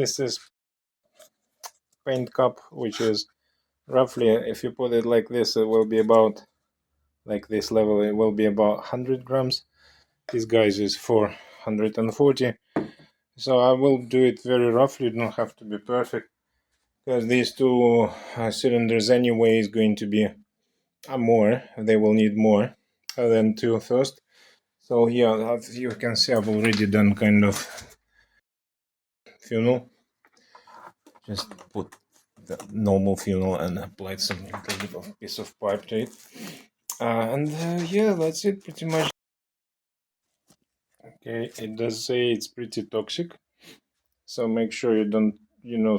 this is paint cup, which is roughly, if you put it like this, it will be about like this level, it will be about 100 grams. This guy's is 440. So I will do it very roughly, don't have to be perfect, because these two cylinders anyway is going to be more, they will need more than two first. So yeah, as you can see, I've already done kind of funnel. Just put the normal funnel and applied some little bit of piece of pipe to it. Yeah, that's it pretty much. Okay, it does say it's pretty toxic, so make sure you don't,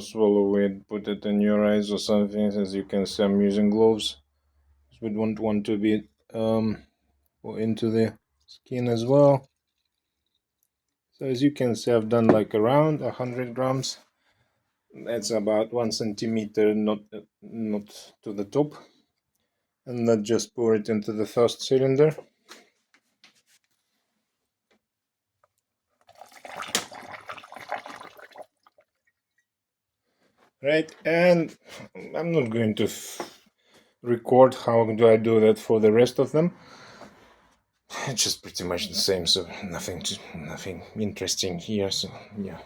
swallow it, put it in your eyes or something. As you can see, I'm using gloves. We don't want to be go into the skin as well. So as you can see, I've done like around 100 grams. That's about 1 centimeter, not to the top. And then just pour it into the first cylinder. Right, and I'm not going to record how do I do that for the rest of them. It's just pretty much the same, so nothing interesting here. So yeah,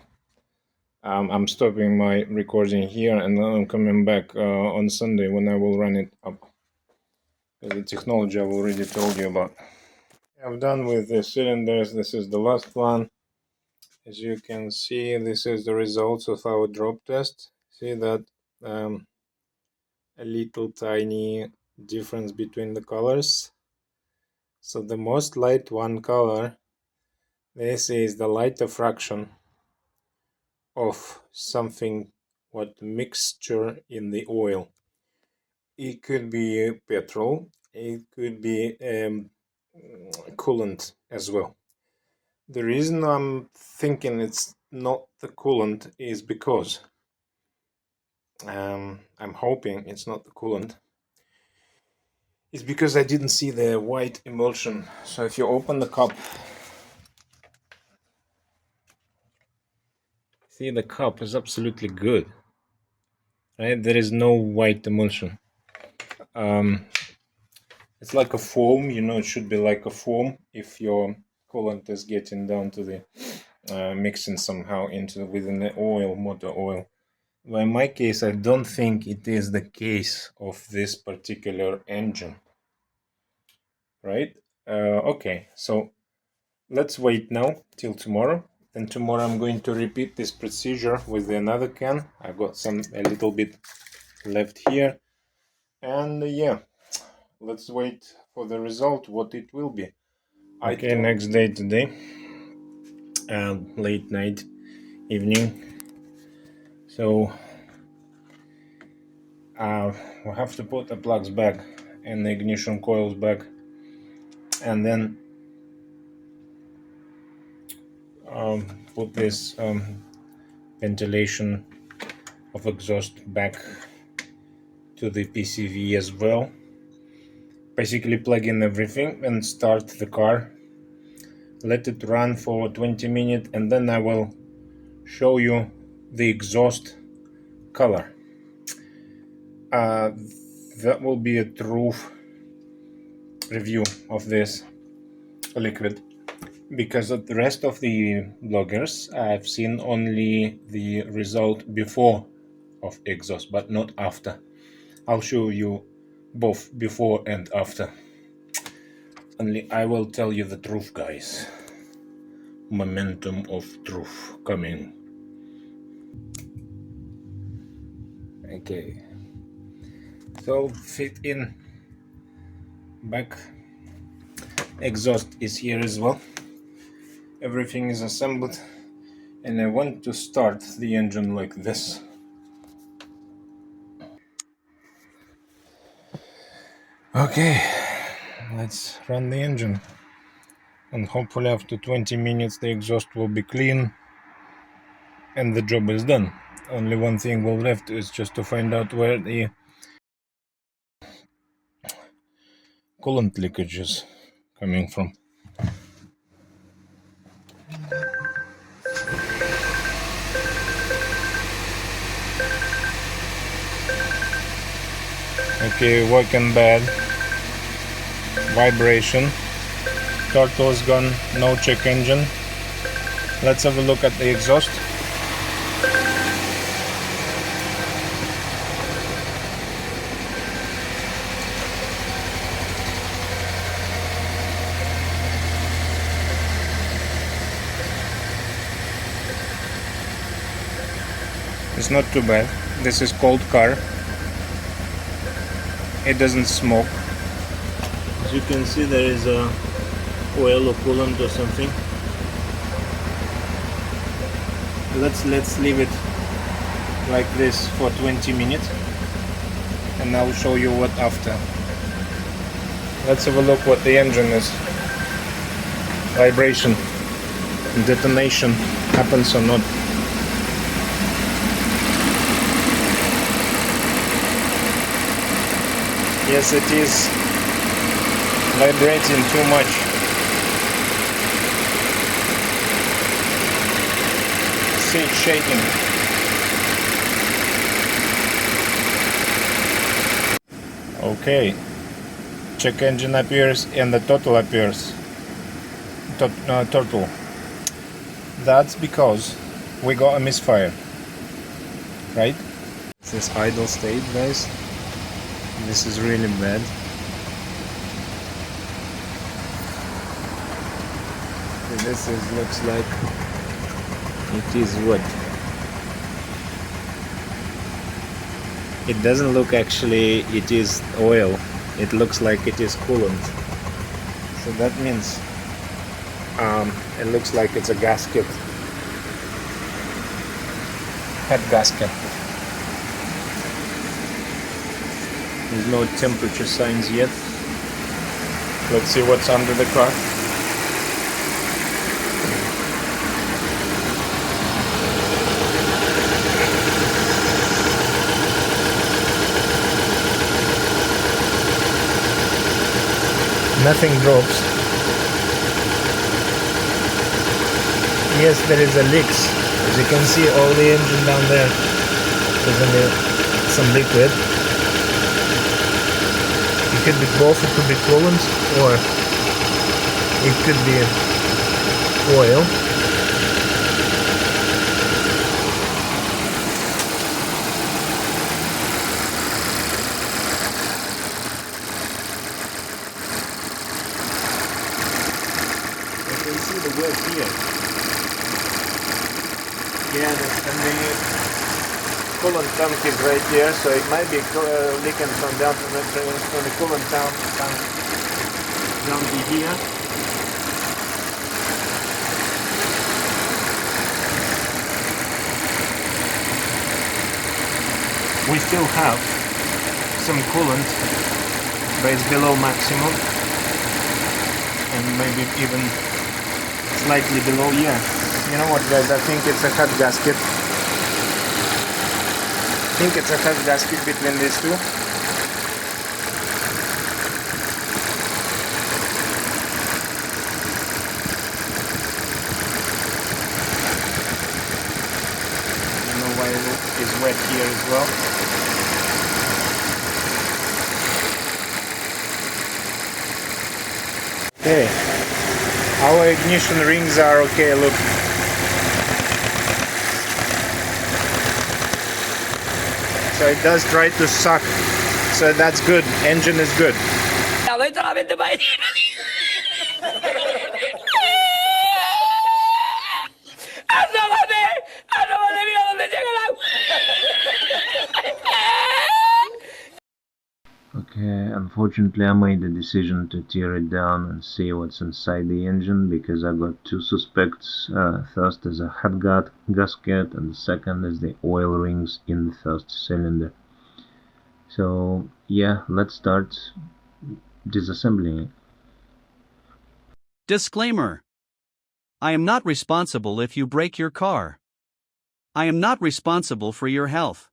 I'm stopping my recording here, and then I'm coming back on Sunday when I will run it up. The technology I've already told you about. I'm done with the cylinders. This is the last one. As you can see, this is the results of our drop test. See that a little tiny difference between the colors. So the most light one color, this is the lighter fraction of something, what mixture in the oil. It could be petrol, it could be coolant as well. The reason I'm thinking it's not the coolant is because I'm hoping it's not the coolant. It's because I didn't see the white emulsion. So if you open the cup, see, the cup is absolutely good, right? There is no white emulsion. It's like a foam, it should be like a foam if your coolant is getting down to the mixing somehow within the oil, motor oil. Well, in my case, I don't think it is the case of this particular engine, right? Okay, so let's wait now till tomorrow. Then tomorrow I'm going to repeat this procedure with another can. I've got a little bit left here, and yeah, let's wait for the result, what it will be. Okay, next day today, late night, evening. So we'll have to put the plugs back and the ignition coils back, and then put this ventilation of exhaust back to the PCV as well. Basically plug in everything and start the car, let it run for 20 minutes, and then I will show you the exhaust color. That will be a true review of this liquid, because of the rest of the bloggers, I've seen only the result before of exhaust, but not after. I'll show you both before and after. Only I will tell you the truth, guys. Momentum of truth coming. Okay, so fit in back. Exhaust is here as well. Everything is assembled, and I want to start the engine like this. Okay, let's run the engine, and hopefully after 20 minutes the exhaust will be clean and the job is done. Only one thing will left is just to find out where the coolant leakage is coming from. Okay, working bad. Vibration. Turtle is gone, no check engine. Let's have a look at the exhaust. It's not too bad. This is cold car. It doesn't smoke. As you can see, there is a oil or coolant or something. Let's leave it like this for 20 minutes, and I'll show you what after. Let's have a look what the engine is. Vibration, detonation happens or not. Yes, it is vibrating too much. See it shaking. Okay, check engine appears and the total appears. Total. That's because we got a misfire, right? This is idle state, guys. This is really bad. This looks like it is what? It doesn't look actually it is oil. It looks like it is coolant. So that means it looks like it's a gasket. Head gasket. There's no temperature signs yet. Let's see what's under the car. Nothing drops. Yes, there is a leaks. As you can see, all the engine down there, there's only some liquid. It could be both, it could be coolant, or it could be oil. You can see the wet here. Yeah, and the coolant tank is right here, so it might be leaking from down from the coolant tank down to here. We still have some coolant, but it's below maximum, and maybe even slightly below. Yeah, you know what, guys? I think it's a head gasket. I think it's a head gasket between these two. I don't know why it is wet here as well. Okay, our ignition rings are okay, look. So it does try to suck, so that's good, engine is good. Okay, unfortunately I made the decision to tear it down and see what's inside the engine, because I got two suspects. First is a head gasket, and the second is the oil rings in the first cylinder. So yeah, let's start disassembling it. Disclaimer: I am not responsible if you break your car. I am not responsible for your health.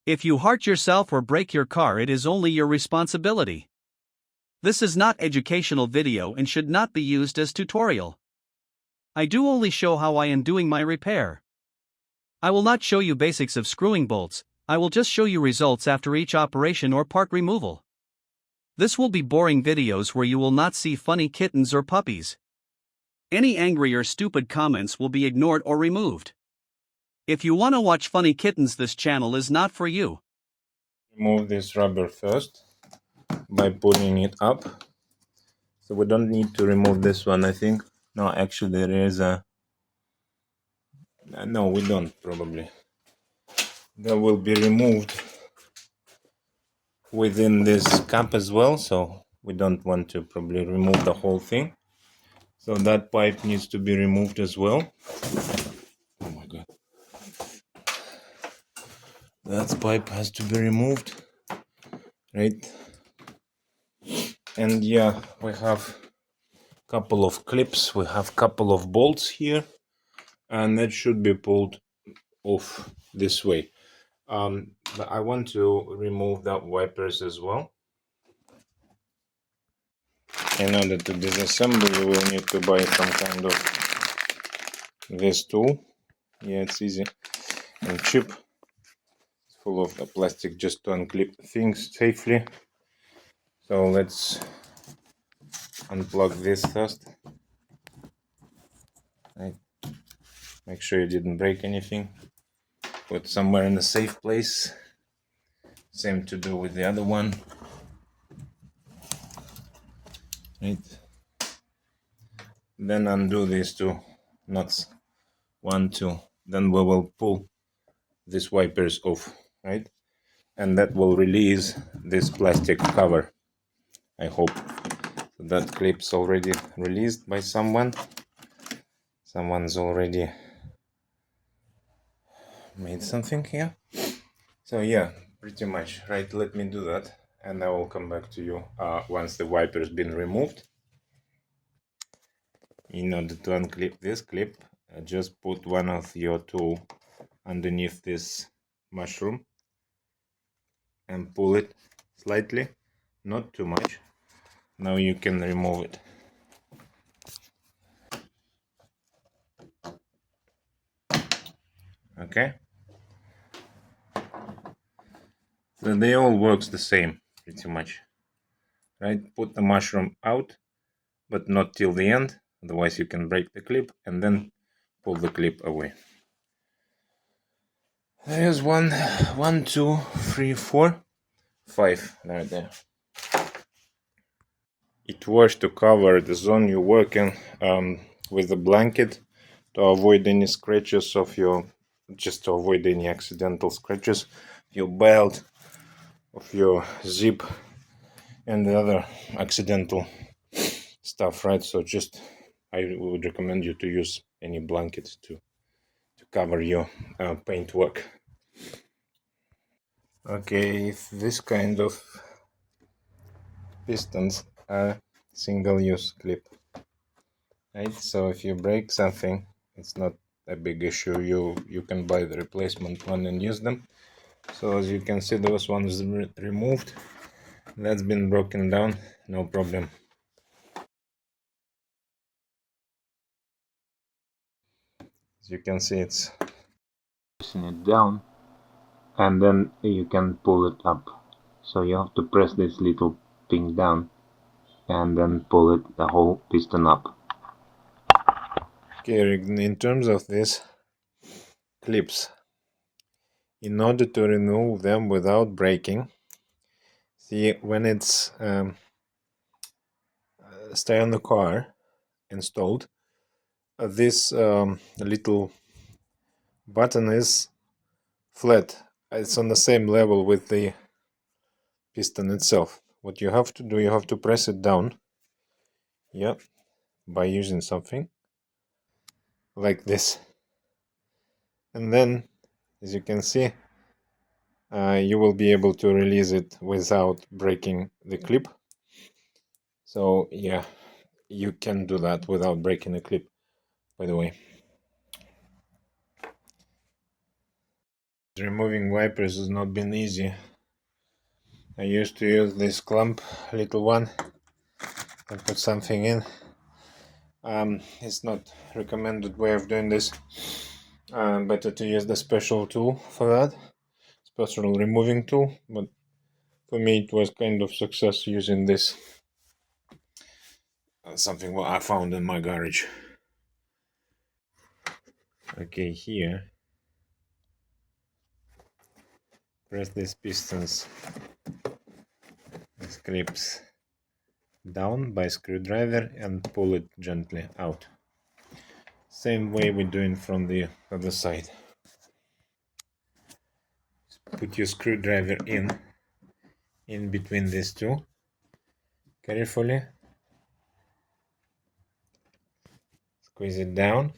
If you hurt yourself or break your car, it is only your responsibility. This is not educational video and should not be used as tutorial. I do only show how I am doing my repair. I will not show you basics of screwing bolts, I will just show you results after each operation or part removal. This will be boring videos where you will not see funny kittens or puppies. Any angry or stupid comments will be ignored or removed. If you want to watch funny kittens, this channel is not for you. Remove this rubber first by pulling it up. So we don't need to remove this one, I think. No, actually there is a... No, we don't, probably. That will be removed within this cap as well, so we don't want to probably remove the whole thing. So that pipe needs to be removed as well. Oh my god. That pipe has to be removed, right? And yeah, we have a couple of clips, we have a couple of bolts here, and that should be pulled off this way. But I want to remove that wipers as well. In order to disassemble, you will need to buy some kind of this tool. Yeah, it's easy and cheap. It's full of the plastic just to unclip things safely. So let's unplug this first. Right. Make sure you didn't break anything. Put somewhere in a safe place. Same to do with the other one. Right. Then undo these two nuts. 1, 2. Then we will pull these wipers off, right? And that will release this plastic cover, I hope. So that clip's already released by someone. Someone's already made something here. So yeah, pretty much, right? Let me do that and I will come back to you once the wiper's been removed. In order to unclip this clip, just put one of your tool underneath this mushroom and pull it slightly, not too much. Now you can remove it. Okay, so they all works the same pretty much, right? Put the mushroom out, but not till the end, otherwise you can break the clip, and then pull the clip away. There's 1, 2, 3, 4, 5 right there. It was to cover the zone you work in with a blanket to avoid any scratches of your, just to avoid any accidental scratches, your belt, of your zip, and the other accidental stuff, right? So just I would recommend you to use any blanket to cover your paint work. Okay, if this kind of pistons are single-use clip, right? So if you break something, it's not a big issue. You can buy the replacement one and use them. So as you can see, those ones removed. That's been broken down, no problem. As you can see, it's pressing it down, and then you can pull it up. So you have to press this little thing down and then pull it, the whole piston up. Okay, in terms of these clips, in order to remove them without breaking, see, when it's stay on the car installed, this little button is flat. It's on the same level with the piston itself. What you have to do, you have to press it down, yeah, by using something like this, and then, as you can see, you will be able to release it without breaking the clip. So yeah, you can do that without breaking the clip, by the way. Removing wipers has not been easy. I used to use this clamp, little one, and put something in. It's not recommended way of doing this. Better to use the special tool for that, special removing tool, but for me it was kind of success using this. Something what I found in my garage. Okay, here press these pistons, these clips down by screwdriver and pull it gently out. Same way we're doing from the other side. Put your screwdriver in between these two carefully, squeeze it down,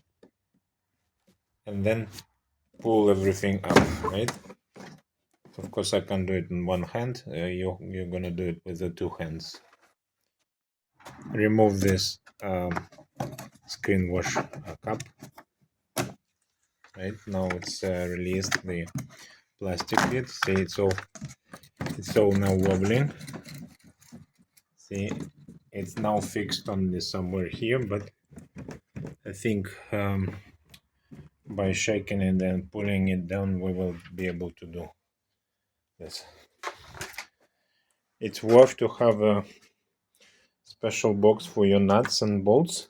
and then pull everything up, right? Of course I can't do it in one hand, you're gonna do it with the two hands. Remove this screen wash cup. Right now it's released the plastic bit. See, it's all now wobbling. See, it's now fixed only somewhere here, but I think by shaking it and pulling it down we will be able to do this. It's worth to have a special box for your nuts and bolts.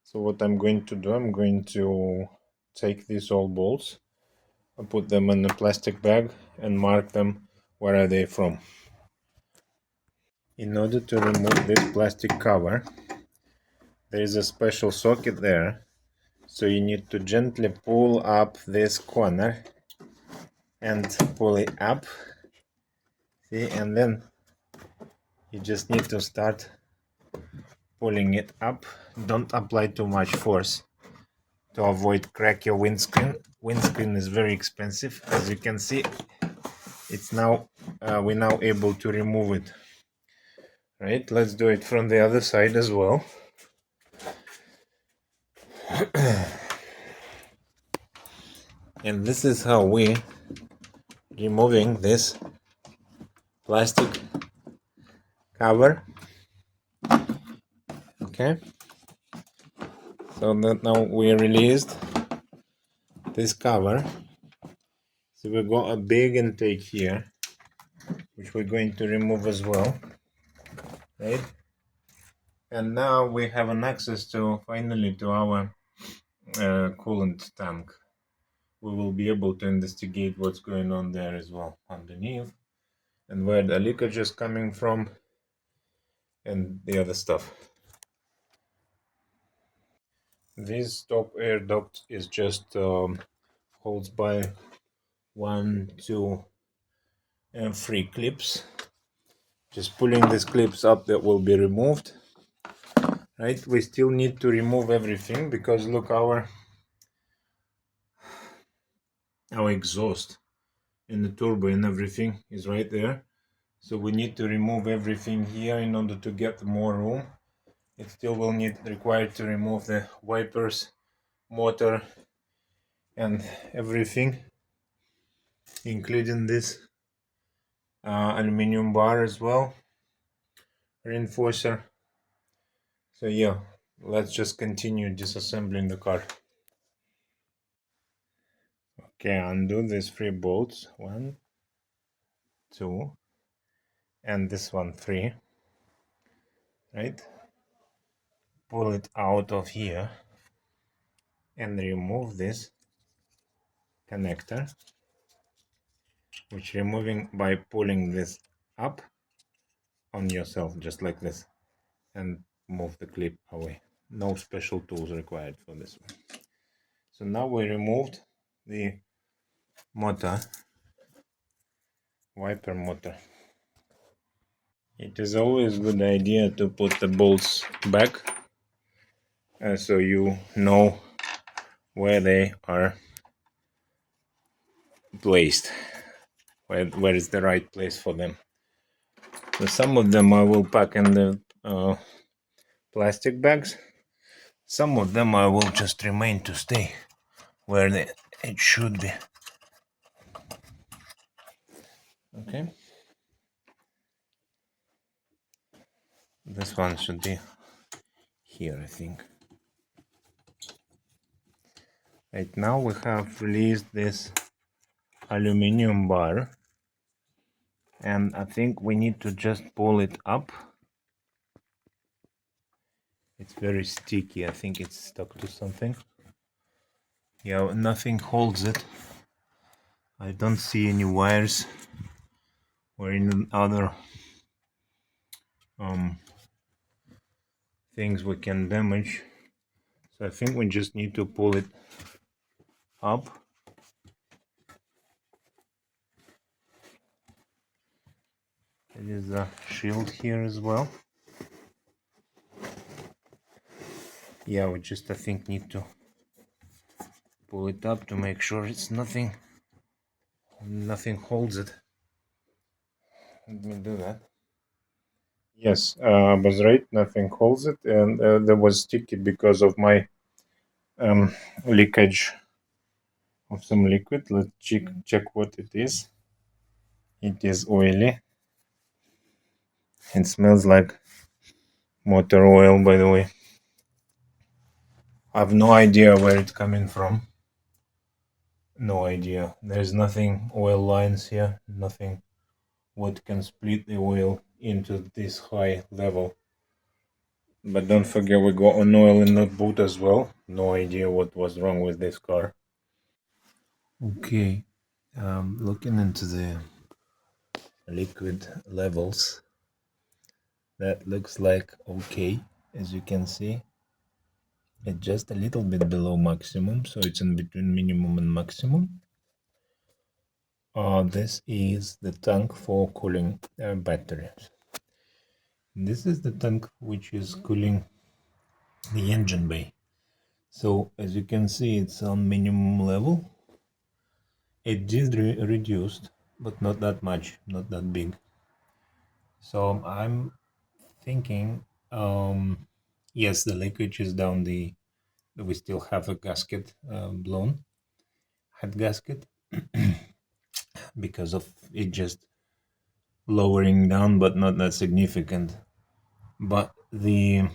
So what I'm going to do, I'm going to take these old bolts and put them in a plastic bag and mark them where are they from. In order to remove this plastic cover, there is a special socket there, so you need to gently pull up this corner and pull it up. See, and then you just need to start pulling it up. Don't apply too much force to avoid crack your windscreen. Windscreen is very expensive. As you can see, it's now we're now able to remove it. Right, let's do it from the other side as well. And this is how we removing this plastic cover. Okay, so that now we released this cover. So we got a big intake here, which we're going to remove as well, right? And now we have an access to finally to our coolant tank. We will be able to investigate what's going on there as well underneath, and where the leakage is coming from, and the other stuff. This top air duct is just holds by 1, 2, and 3 clips. Just pulling these clips up, that will be removed. Right, we still need to remove everything because look, our exhaust and the turbo and everything is right there. So we need to remove everything here in order to get more room. It still will require to remove the wipers, motor, and everything, including this aluminum bar as well, reinforcer. So yeah, let's just continue disassembling the car. Okay, undo these 3 bolts, 1, 2, and this one 3, right? Pull it out of here and remove this connector, which removing by pulling this up on yourself just like this, and move the clip away. No special tools required for this one. So now we removed the motor, wiper motor. It is always a good idea to put the bolts back so you know where they are placed, where is the right place for them. So some of them I will pack in the plastic bags, some of them I will just remain to stay where it should be. Okay, this one should be here, I think. Right now we have released this aluminium bar, and I think we need to just pull it up. It's very sticky. I think it's stuck to something. Yeah, nothing holds it. I don't see any wires or any other things we can damage. So I think we just need to pull it up. There is a shield here as well. Yeah, we just, I think, need to pull it up to make sure it's nothing holds it. Let me do that. Yes, I was right, nothing holds it, and that was sticky because of my leakage of some liquid. Let's check what it is. It is oily. It smells like motor oil, by the way. I have no idea where it's coming from. No idea. There's nothing oil lines here, nothing what can split the oil into this high level. But don't forget we got an oil in the boot as well. No idea what was wrong with this car. Okay, looking into the liquid levels, that looks like okay. As you can see, it's just a little bit below maximum, so it's in between minimum and maximum. This is the tank for cooling batteries. This is the tank which is cooling the engine bay. So as you can see, it's on minimum level. It is reduced, but not that much, not that big. So I'm thinking, yes, the leakage is down the, we still have a gasket blown, head gasket, because of it just lowering down, but not that significant. But the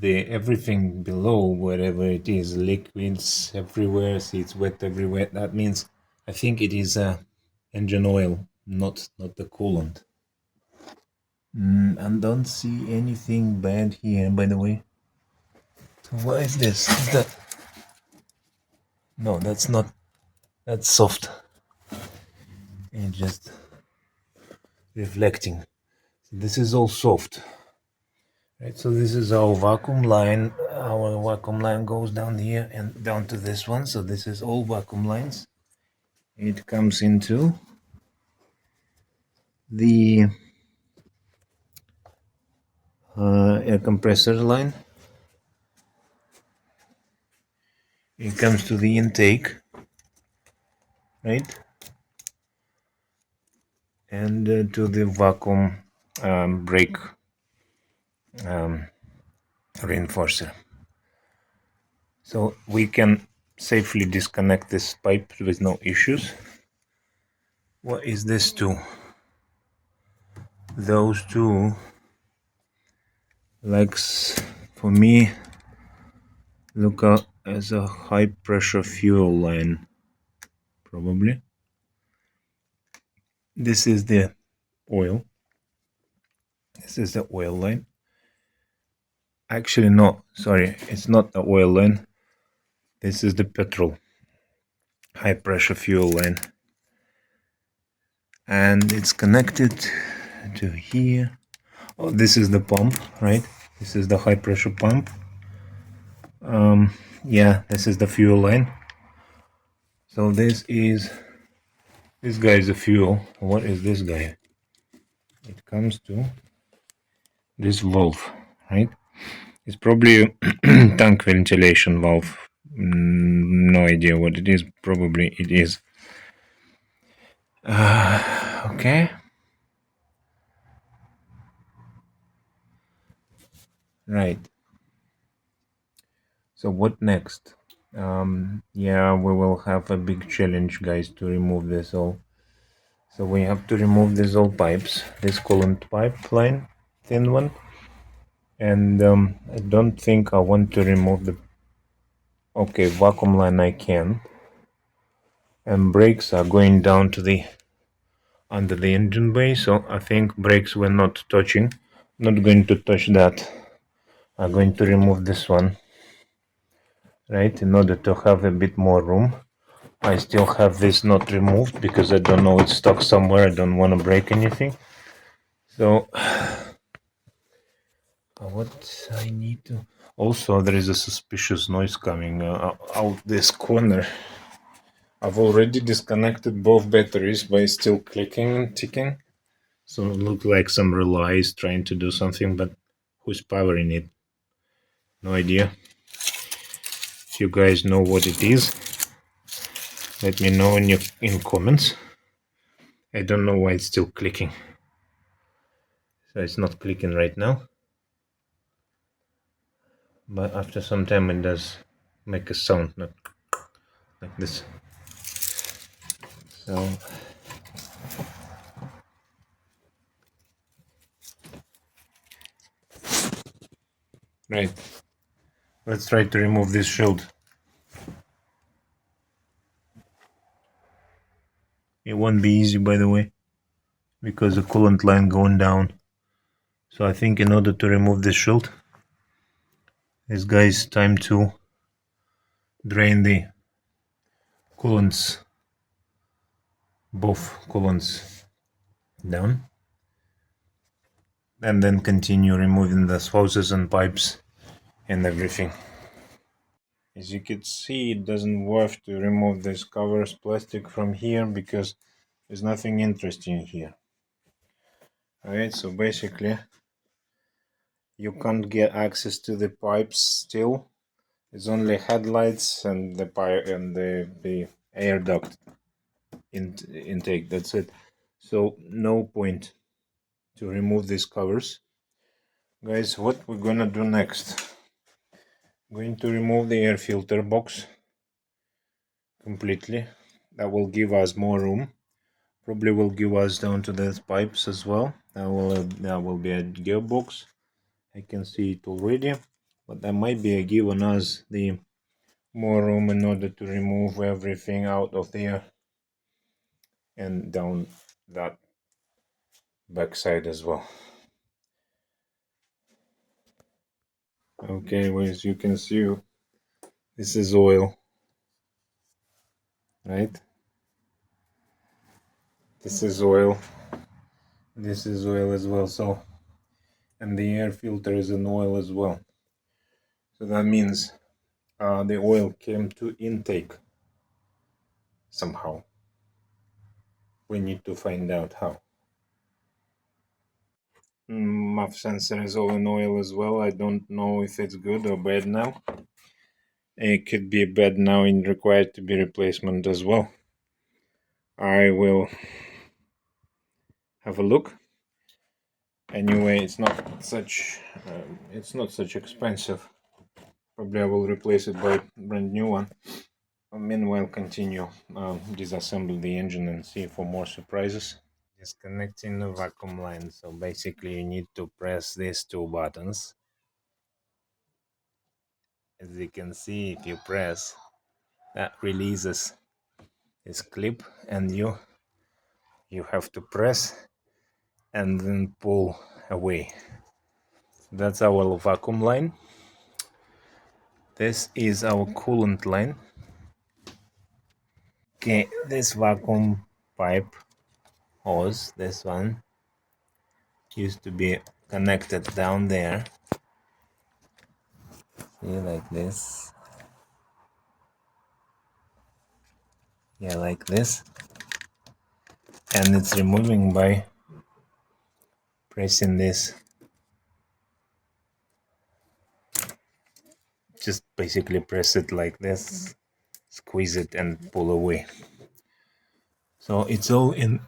everything below, wherever it is, liquids everywhere, see it's wet everywhere, that means I think it is engine oil, not the coolant. I don't see anything bad here, by the way. So what is this? Is that, no, that's not, that's soft. It's just reflecting. This is all soft. Right, so this is our vacuum line. Our vacuum line goes down here and down to this one. So this is all vacuum lines. It comes into the air compressor line. It comes to the intake, right? And to the vacuum brake reinforcer. So we can safely disconnect this pipe with no issues. What is this two? Those two legs for me look as a high pressure fuel line, probably. This is the oil. This is the oil line. Actually, no, sorry, it's not the oil line. This is the petrol, high pressure fuel line. And it's connected to here. Oh, this is the pump, right? This is the high pressure pump. Yeah, this is the fuel line. So this guy is the fuel. What is this guy? It comes to this valve, right? It's probably a tank ventilation valve. No idea what it is. Probably it is. Okay. Right. So what next? Yeah, we will have a big challenge, guys, to remove this all. So we have to remove these all pipes, this coolant pipeline, thin one. And I don't think I want to remove the Okay, vacuum line I can. And brakes are going down to the under the engine bay, so I think brakes were not touching. Not going to touch that. I'm going to remove this one, right, in order to have a bit more room. I still have this not removed because I don't know, it's stuck somewhere. I don't want to break anything. So what I need to... Also, there is a suspicious noise coming out this corner. I've already disconnected both batteries, but it's still clicking and ticking. So it looks like some relay is trying to do something, but who's powering it? No idea. If you guys know what it is, let me know in comments. I don't know why it's still clicking. So it's not clicking right now. But after some time it does make a sound, not like this. So right, let's try to remove this shield. It won't be easy, by the way, because the coolant line going down. So I think in order to remove this shield, it's guys time to drain the coolants, both coolants down, and then continue removing the hoses and pipes and everything. As you can see, it doesn't worth to remove this covers plastic from here because there's nothing interesting here. Alright, so basically you can't get access to the pipes still. It's only headlights and the pipe and the air duct intake. That's it. So no point to remove these covers. Guys, what we're gonna do next? I'm going to remove the air filter box completely. That will give us more room. Probably will give us down to the pipes as well. That will be a gearbox. I can see it already, but that might be giving us the more room in order to remove everything out of there and down that backside as well. Okay, well, as you can see, this is oil, right? This is oil. This is oil as well. So, and the air filter is in oil as well. So that means the oil came to intake somehow. We need to find out how. MUF sensor is all in oil as well. I don't know if it's good or bad now. It could be bad now and required to be replacement as well. I will have a look. Anyway, it's not such expensive. Probably I will replace it by a brand new one. Meanwhile, continue disassemble the engine and see for more surprises. Disconnecting the vacuum line. So basically you need to press these two buttons. As you can see, if you press, that releases this clip, and you have to press and then pull away. That's our vacuum line. This is our coolant line. Okay, this vacuum pipe hose, this one, used to be connected down there. See, like this. Yeah, like this. And it's removing by pressing this. Just basically press it like this, squeeze it and pull away. So it's all in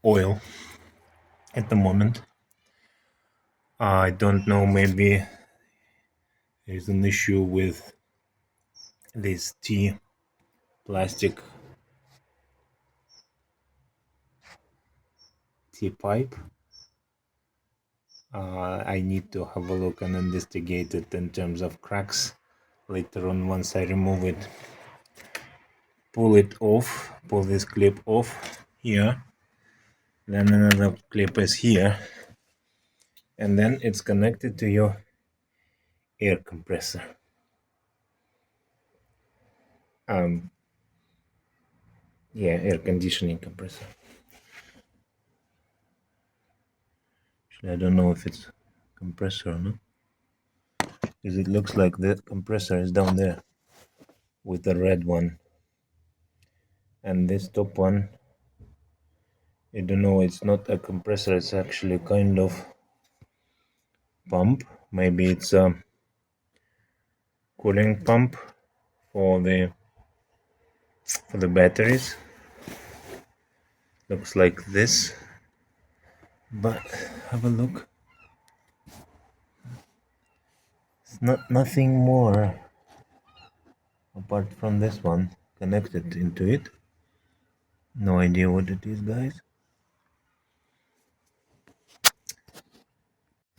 oil at the moment. I don't know, maybe there's an issue with this T plastic T pipe. I need to have a look and investigate it in terms of cracks later on, once I remove it, pull it off, pull this clip off here, then another clip is here, and then it's connected to your air compressor. Yeah, air conditioning compressor. Actually, I don't know if it's compressor or not, because it looks like the compressor is down there with the red one, and this top one, I don't know, it's not a compressor, it's actually kind of pump. Maybe it's a cooling pump for the batteries. Looks like this, but have a look. It's nothing more apart from this one connected into it. No idea what it is, guys.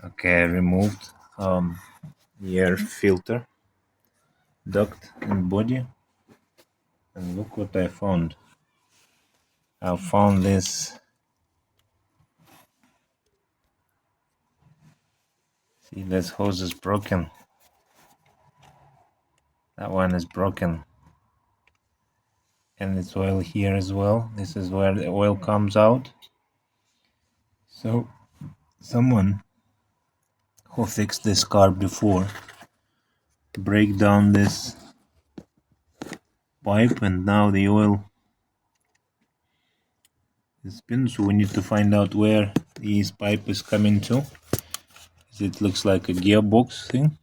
Okay, I removed the air filter, duct and body, and look what I found. I found this. See, this hose is broken. That one is broken. And it's oil here as well. This is where the oil comes out. So someone who fixed this car before break down this pipe, and now the oil is spin. So we need to find out where this pipe is coming to. It looks like a gearbox thing.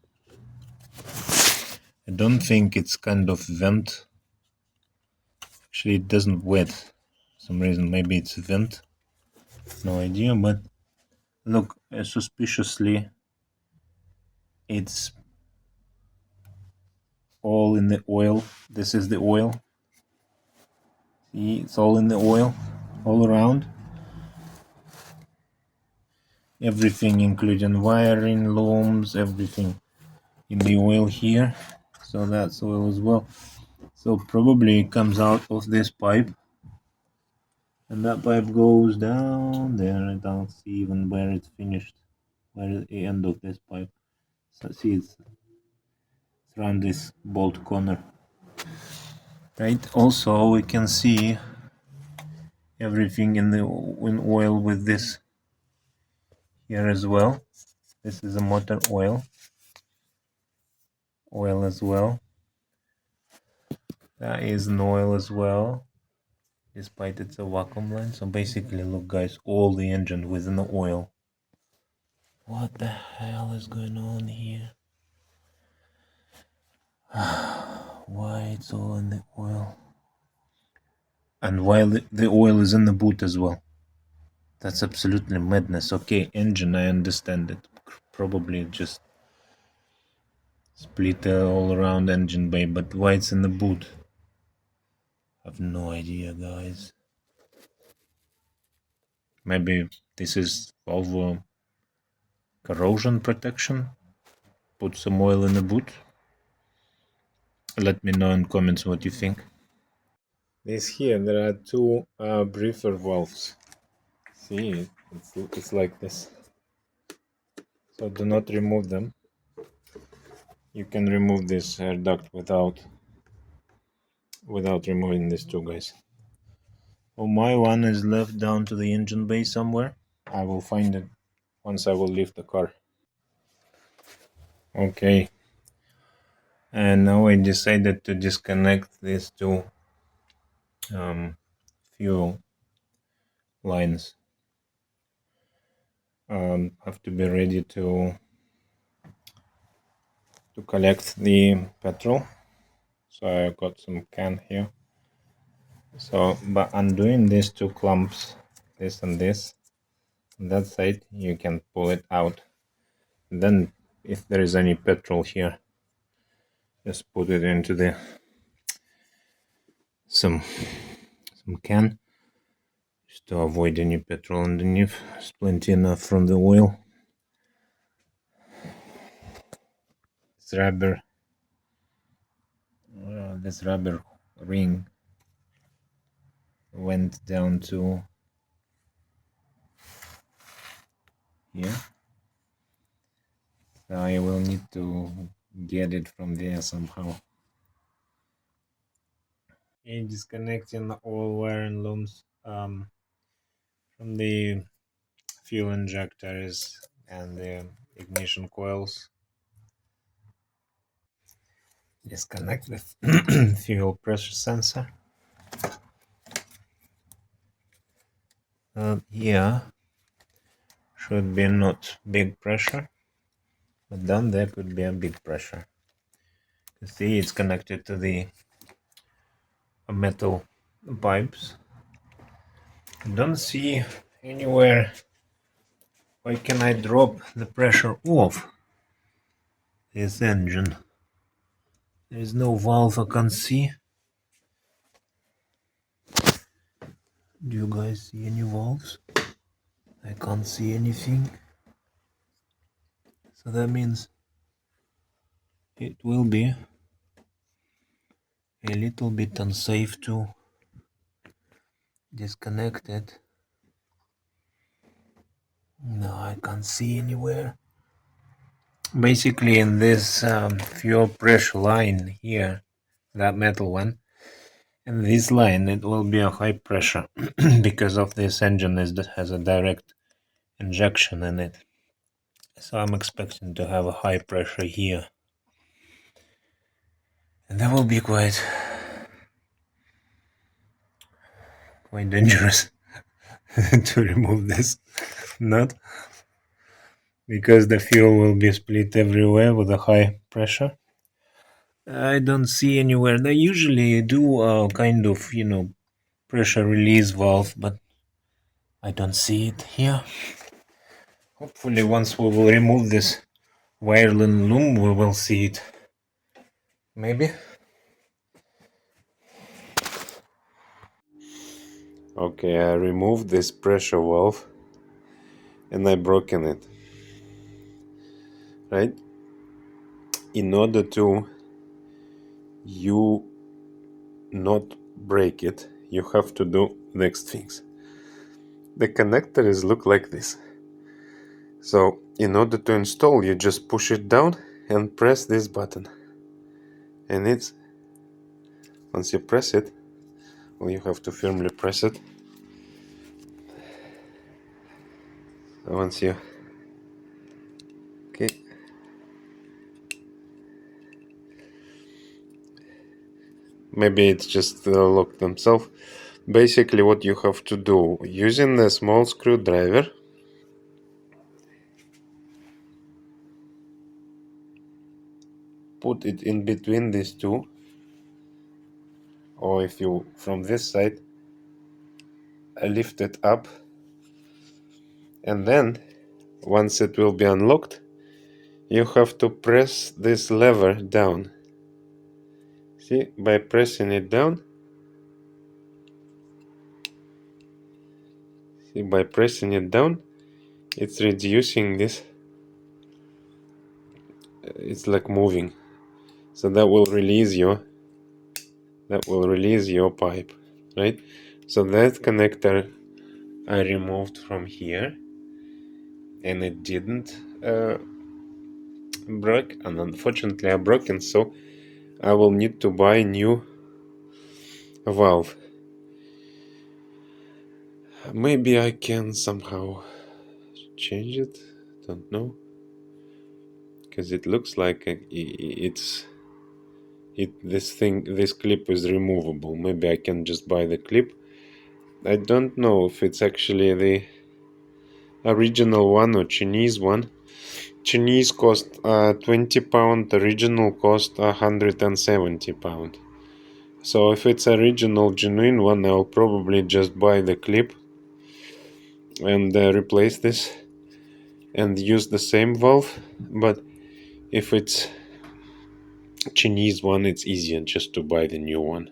I don't think it's kind of vent. Actually, it doesn't wet for some reason. Maybe it's a vent. No idea, but look, suspiciously it's all in the oil. This is the oil. See, it's all in the oil all around. Everything, including wiring, looms, everything in the oil here. So that's oil as well. So probably it comes out of this pipe, and that pipe goes down there. I don't see even where it's finished, where is the end of this pipe. So see, it's around this bolt corner. Right. Also, we can see everything in oil with this here as well. This is a motor oil as well. That is an oil as well, despite it's a vacuum line. So basically, look guys, all the engine within the oil. What the hell is going on here? Why it's all in the oil? And while the oil is in the boot as well. That's absolutely madness. Okay, engine, I understand it. Probably just split all around engine bay, but why it's in the boot? I have no idea, guys. Maybe this is Volvo corrosion protection. Put some oil in the boot. Let me know in comments what you think. This here, there are two briefer valves. See, it's like this. So do not remove them. You can remove this air duct without removing these two guys. Oh, my one is left down to the engine bay somewhere. I will find it once I will leave the car. Okay. And now I decided to disconnect these two fuel lines. Have to be ready to collect the petrol. So I got some can here. So, but undoing these two clamps, this and this, on that side, you can pull it out. And then, if there is any petrol here, just put it into the some can, just to avoid any petrol underneath. There's plenty enough from the oil. It's rubber this rubber ring went down to here. So I will need to get it from there somehow. Okay, disconnecting all wire and looms from the fuel injectors and the ignition coils. Disconnect the fuel pressure sensor. Here should be not big pressure, but down there could be a big pressure. You see, it's connected to the metal pipes. I don't see anywhere why can I drop the pressure off this engine. There is no valve I can see. Do you guys see any valves? I can't see anything. So that means it will be a little bit unsafe to disconnect it. No, I can't see anywhere. Basically, in this fuel pressure line here, that metal one, in this line it will be a high pressure because of this engine that has a direct injection in it. So I'm expecting to have a high pressure here. And that will be quite dangerous to remove this nut, because the fuel will be split everywhere with a high pressure. I don't see anywhere. They usually do a kind of, pressure release valve, but I don't see it here. Hopefully once we will remove this wiring loom, we will see it. Maybe. Okay, I removed this pressure valve and I broken it. Right? In order to you not break it, you have to do next things. The connectors look like this. So in order to install, you just push it down and press this button. And once you press it, well, you have to firmly press it. Once you, okay. Maybe it's just locked themselves. Basically what you have to do, using a small screwdriver, put it in between these two, or if you from this side, lift it up, and then once it will be unlocked, you have to press this lever down. See, by pressing it down, it's reducing this, it's like moving, so that will release your pipe, right? So that connector I removed from here, and it didn't break, and unfortunately I broken, so I will need to buy new valve. Maybe I can somehow change it, don't know, because it looks like this clip is removable. Maybe I can just buy the clip. I don't know if it's actually the original one or Chinese one. Chinese cost £20, original cost £170. So if it's original genuine one, I'll probably just buy the clip and replace this and use the same valve. But if it's Chinese one, it's easier just to buy the new one.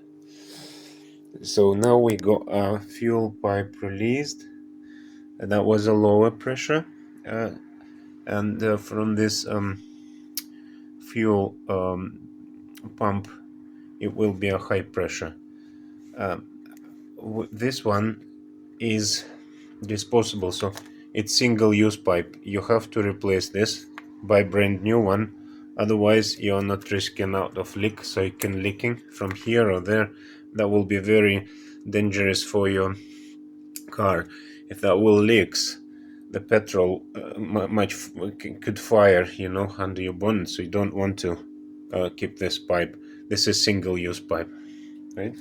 So now we got a fuel pipe released, and that was a lower pressure, and from this fuel pump it will be a high pressure. This one is disposable, so it's single-use pipe. You have to replace this, buy brand new one, otherwise you're not risking out of leak. So it can leaking from here or there. That will be very dangerous for your car. If that will leaks, the petrol could fire, under your bonnet. So you don't want to keep this pipe. This is single-use pipe, right?